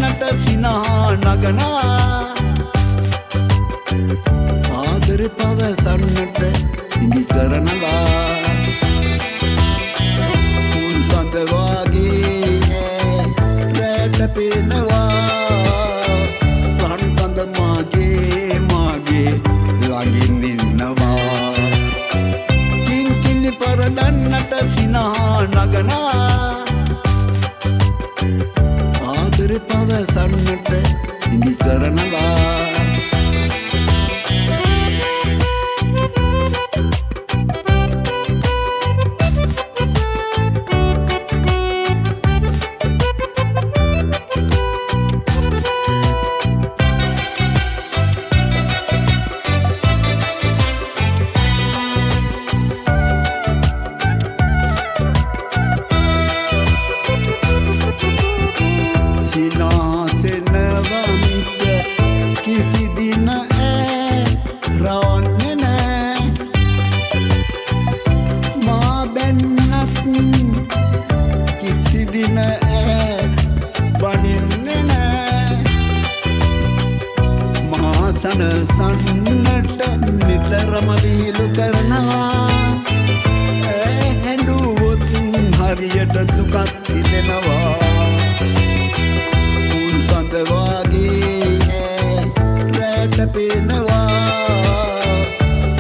දන්නට සිනහා නගනා ආදර පවසන්නට ඉඟි කරනවා උන් සඳ වාගේ රැට පේනවා රන් කඳ මාගේ ළඟින් ඉන්නවා කිංකිණි පරදන්නට සිනහා නගනා ආදර පවසන්නට ඉඟි කරනවා किसी दिन रौने ने माँ बन्नत किसी दिन बनिने ने माँ सन सन्नट नितरम विहिलु करනවා හැඬුවොත් හරියට දුකක් තිදෙනවා උන් සඳ වාගේ පේනවා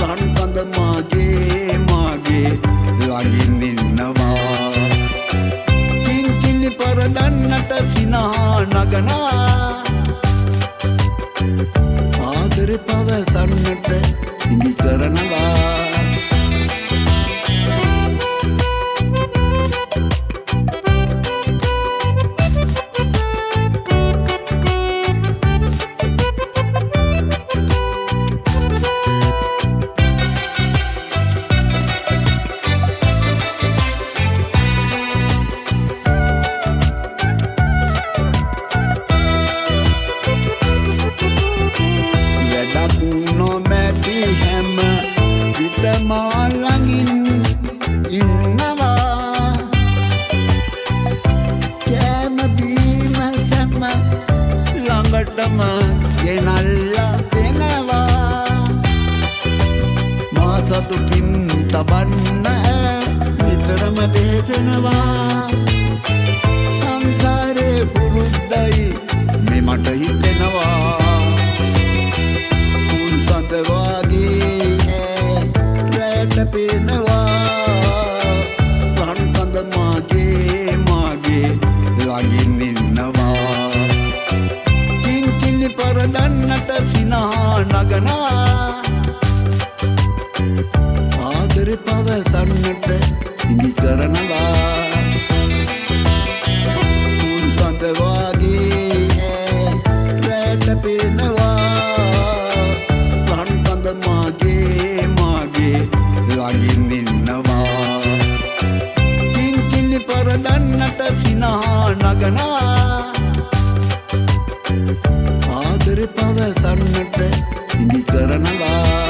රන් කඳ මාගේ ළඟින් ඉන්නවා කිංකිණි පරදන්නට සිනහා නගනා ආදර පවසන්නට ඉඟි කරනවා හැම විටම ළඟින් ඉන්නවා කෑම බීම සැම ළඟටම ගෙනල්ලා දෙනවා මා සතුටින් තබන්න නිතරම දේශනවා සංසාරේ පුරුද්දයි මේ මට හිතෙනවා සඳ වාගේ රැට පේනවා රන් කඳ මාගේ ළඟින් ඉන්නවා කිංකිණි පරදන්නට සිනහා නගනා ආදර පවසන්නට ඉඟි කරනවා උන් සඳ වාගේ රැට පේනවා මාගේ ළඟින් ඉන්නවා කිංකිණි පරදන්නට සිනහා නගනා ආදර පවසන්නට ඉඟි කරනවා